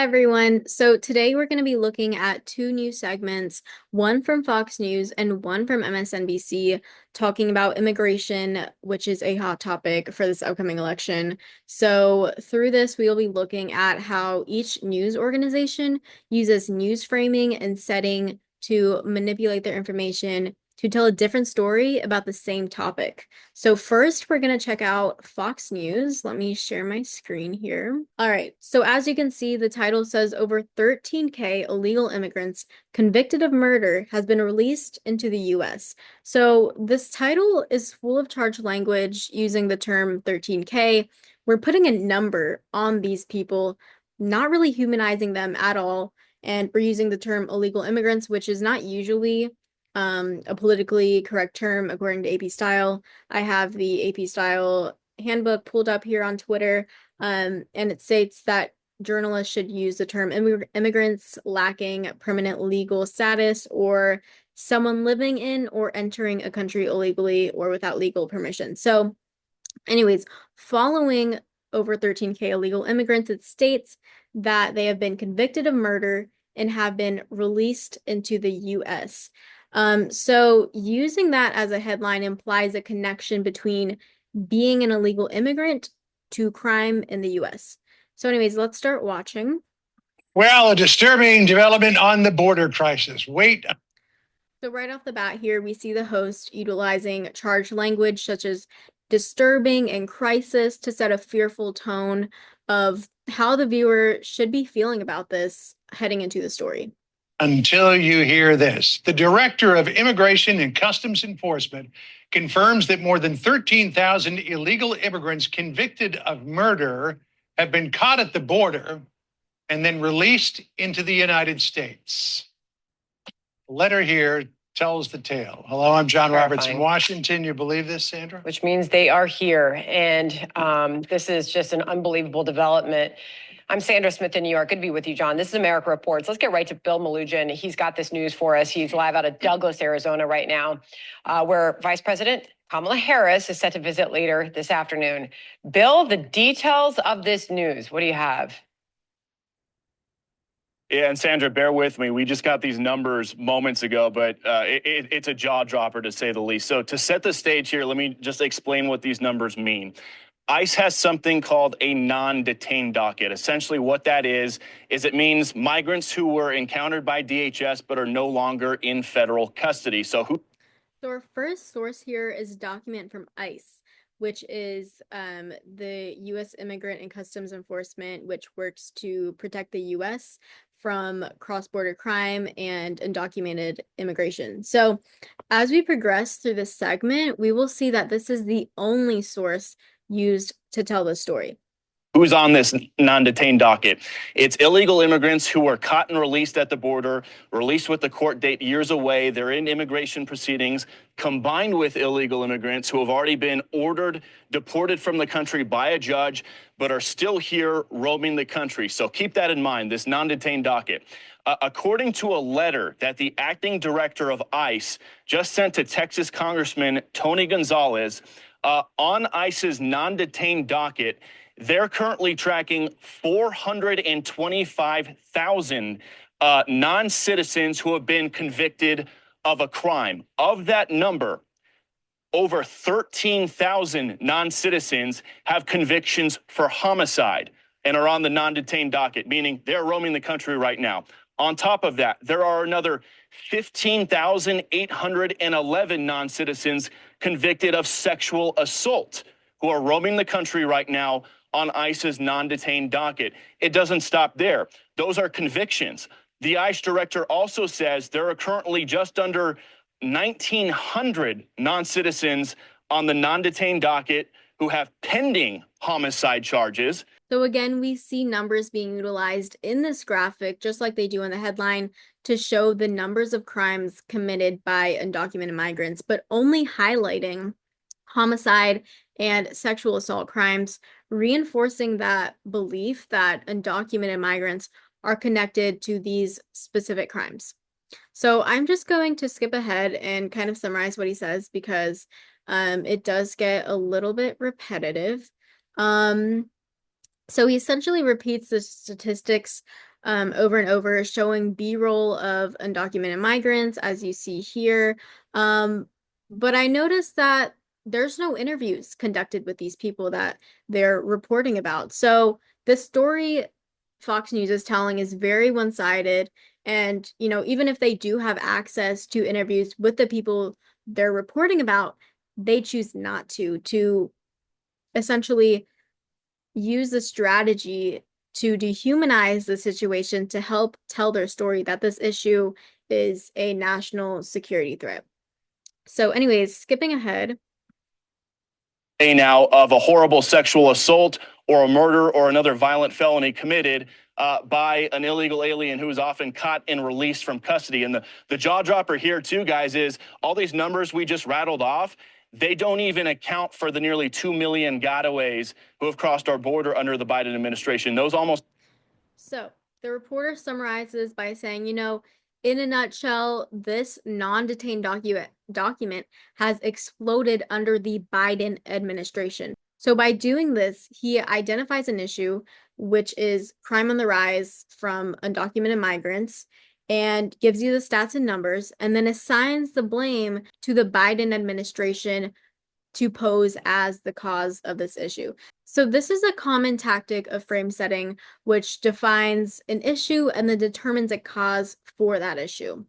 everyone. So today we're going to be looking at two new segments, one from Fox News and one from MSNBC, talking about immigration, which is a hot topic for this upcoming election. So through this, we will be looking at how each news organization uses news framing and setting to manipulate their information to tell a different story about the same topic. So first, we're going to check out Fox News. Let me share my screen here. All right. So as you can see, the title says over 13K illegal immigrants convicted of murder has been released into the U.S. So this title is full of charged language using the term 13K. We're putting a number on these people, not really humanizing them at all. And we're using the term illegal immigrants, which is not usually a politically correct term according to AP Style. I have the AP Style handbook pulled up here on Twitter, and it states that journalists should use the term immigrants lacking permanent legal status or someone living in or entering a country illegally or without legal permission. So anyways, following over 13K illegal immigrants, it states that they have been convicted of murder and have been released into the U.S. So using that as a headline implies a connection between being an illegal immigrant to crime in the US. So anyways, let's start watching. Well, a disturbing development on the border crisis. Wait. So right off the bat here, we see the host utilizing charged language such as disturbing and crisis to set a fearful tone of how the viewer should be feeling about this heading into the story. Until you hear this, the Director of Immigration and Customs Enforcement confirms that more than 13,000 illegal immigrants convicted of murder have been caught at the border and then released into the United States. The letter here tells the tale. Hello, I'm John Roberts in Washington. You believe this, Sandra? Which means they are here. And this is just an unbelievable development. I'm Sandra Smith in New York. Good to be with you, John. This is America Reports. Let's get right to Bill Malugin. He's got this news for us. He's live out of Douglas, Arizona right now, where Vice President Kamala Harris is set to visit later this afternoon. Bill, the details of this news, what do you have? Yeah, and Sandra, bear with me. We just got these numbers moments ago, but it's a jaw dropper to say the least. So to set the stage here, let me just explain what these numbers mean. ICE has something called a non-detained docket. Essentially what that is it means migrants who were encountered by DHS but are no longer in federal custody. So our first source here is a document from ICE, which is the U.S. Immigrant and Customs Enforcement, which works to protect the U.S. from cross-border crime and undocumented immigration. So as we progress through this segment, we will see that this is the only source used to tell the story. Who's on this non-detained docket? It's illegal immigrants who were caught and released at the border, released with the court date years away. They're in immigration proceedings, combined with illegal immigrants who have already been ordered, deported from the country by a judge, but are still here roaming the country. So keep that in mind, this non-detained docket. According to a letter that the acting director of ICE just sent to Texas Congressman Tony Gonzalez, on ICE's non-detained docket, they're currently tracking 425,000 non-citizens who have been convicted of a crime. Of that number, over 13,000 non-citizens have convictions for homicide and are on the non-detained docket, meaning they're roaming the country right now. On top of that, there are another 15,811 non-citizens convicted of sexual assault who are roaming the country right now on ICE's non-detained docket. It doesn't stop there. Those are convictions. The ICE director also says there are currently just under 1,900 non-citizens on the non-detained docket who have pending homicide charges. So again, we see numbers being utilized in this graphic, just like they do in the headline, to show the numbers of crimes committed by undocumented migrants, but only highlighting homicide and sexual assault crimes, reinforcing that belief that undocumented migrants are connected to these specific crimes. So I'm just going to skip ahead and kind of summarize what he says because it does get a little bit repetitive. So he essentially repeats the statistics over and over, showing B-roll of undocumented migrants, as you see here. But I noticed that there's no interviews conducted with these people that they're reporting about. So the story Fox News is telling is very one-sided. And, even if they do have access to interviews with the people they're reporting about, they choose not to essentially use the strategy to dehumanize the situation to help tell their story that this issue is a national security threat. So, anyways, skipping ahead. Now of a horrible sexual assault or a murder or another violent felony committed by an illegal alien who is often caught and released from custody. And the jaw dropper here too, guys, is all these numbers we just rattled off. They don't even account for the nearly 2 million gotaways who have crossed our border under the Biden administration. Those almost. So the reporter summarizes by saying, in a nutshell, this non-detained document has exploded under the Biden administration. So by doing this, he identifies an issue, which is crime on the rise from undocumented migrants, and gives you the stats and numbers, and then assigns the blame to the Biden administration to pose as the cause of this issue. So this is a common tactic of frame setting, which defines an issue and then determines a cause for that issue.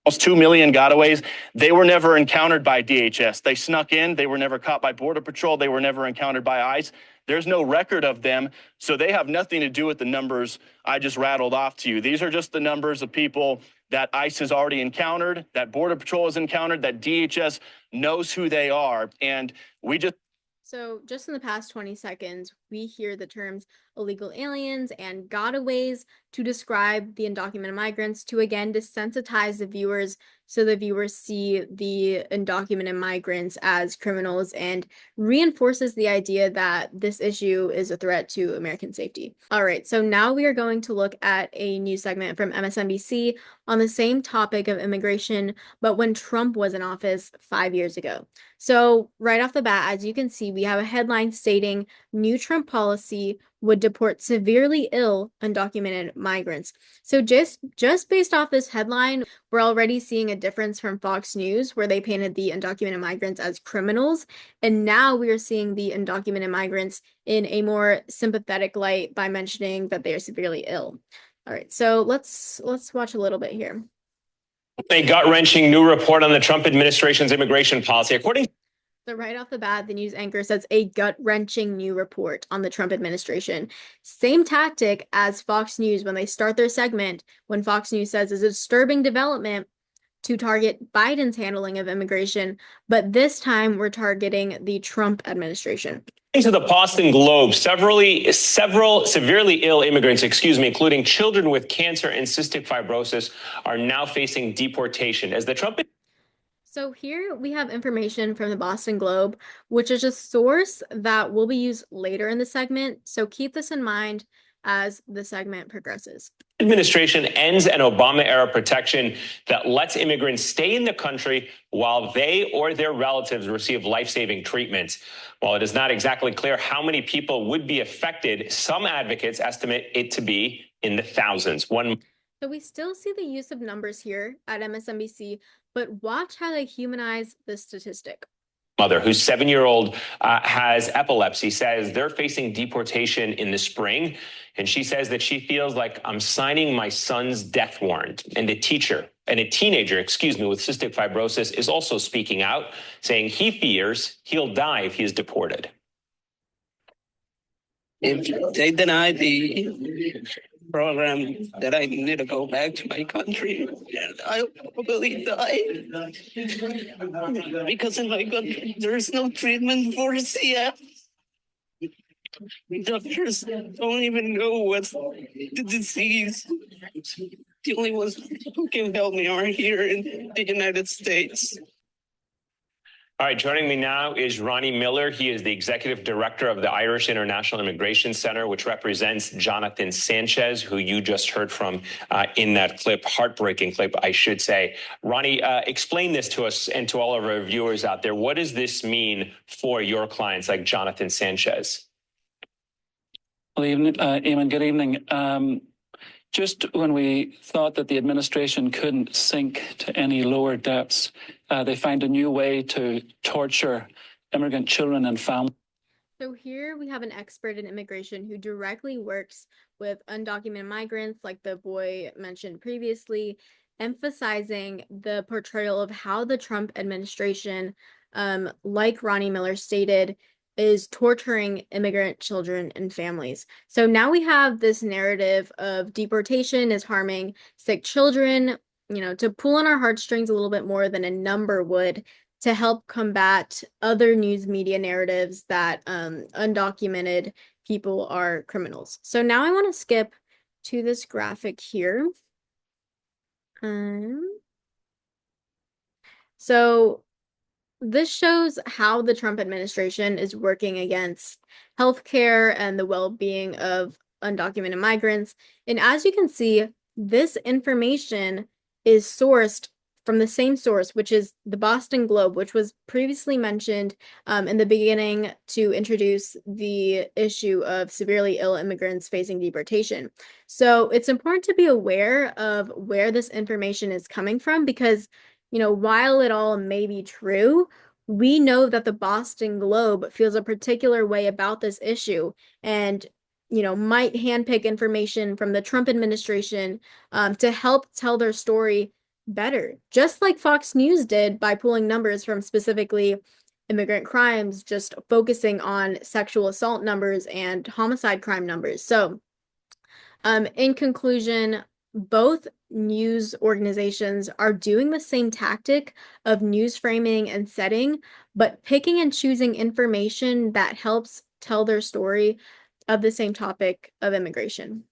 Almost 2 million gotaways. They were never encountered by DHS. They snuck in. They were never caught by Border Patrol. They were never encountered by ICE. There's no record of them. So they have nothing to do with the numbers I just rattled off to you. These are just the numbers of people that ICE has already encountered, that Border Patrol has encountered, that DHS knows who they are. And we just. So just in the past 20 seconds, we hear the terms illegal aliens and gotaways to describe the undocumented migrants to, again, desensitize the viewers so the viewers see the undocumented migrants as criminals and reinforces the idea that this issue is a threat to American safety. All right, so now we are going to look at a news segment from MSNBC on the same topic of immigration, but when Trump was in office 5 years ago. So right off the bat, as you can see, we have a headline stating new Trump policy would deport severely ill undocumented migrants. So just based off this headline, we're already seeing a difference from Fox News, where they painted the undocumented migrants as criminals, and now we are seeing the undocumented migrants in a more sympathetic light by mentioning that they are severely ill. All right, so let's watch a little bit here. A gut-wrenching new report on the Trump administration's immigration policy. So right off the bat, the news anchor says a gut-wrenching new report on the Trump administration. Same tactic as Fox News when they start their segment, when Fox News says it's a disturbing development to target Biden's handling of immigration, but this time we're targeting the Trump administration. To the Boston Globe, several severely ill immigrants, including children with cancer and cystic fibrosis, are now facing deportation as the Trump. So here we have information from the Boston Globe, which is a source that will be used later in the segment. So keep this in mind as the segment progresses. Administration ends an Obama-era protection that lets immigrants stay in the country while they or their relatives receive life-saving treatments. While it is not exactly clear how many people would be affected, some advocates estimate it to be in the thousands. So we still see the use of numbers here at MSNBC, but watch how they humanize the statistic. Mother, whose 7-year-old has epilepsy, says they're facing deportation in the spring. And she says that she feels like I'm signing my son's death warrant. And a teenager, with cystic fibrosis is also speaking out, saying he fears he'll die if he is deported. If they deny the program, that I need to go back to my country, I will probably die. Because in my country, there is no treatment for CF. Doctors don't even know what's the disease. The only ones who can help me are here in the United States. All right, joining me now is Ronnie Miller. He is the executive director of the Irish International Immigration Center, which represents Jonathan Sanchez, who you just heard from in that clip, heartbreaking clip, I should say. Ronnie, explain this to us and to all of our viewers out there. What does this mean for your clients like Jonathan Sanchez? Well, Eamon, good evening. Just when we thought that the administration couldn't sink to any lower depths, they find a new way to torture immigrant children and families. So here we have an expert in immigration who directly works with undocumented migrants, like the boy mentioned previously, emphasizing the portrayal of how the Trump administration, like Ronnie Miller stated, is torturing immigrant children and families. So now we have this narrative of deportation is harming sick children, to pull on our heartstrings a little bit more than a number would to help combat other news media narratives that undocumented people are criminals. So now I want to skip to this graphic here. So this shows how the Trump administration is working against healthcare and the well-being of undocumented migrants. And as you can see, this information is sourced from the same source, which is the Boston Globe, which was previously mentioned in the beginning to introduce the issue of severely ill immigrants facing deportation. So it's important to be aware of where this information is coming from because while it all may be true, we know that the Boston Globe feels a particular way about this issue and, might handpick information from the Trump administration to help tell their story better, just like Fox News did by pulling numbers from specifically immigrant crimes, just focusing on sexual assault numbers and homicide crime numbers. So, in conclusion, both news organizations are doing the same tactic of news framing and setting, but picking and choosing information that helps tell their story of the same topic of immigration.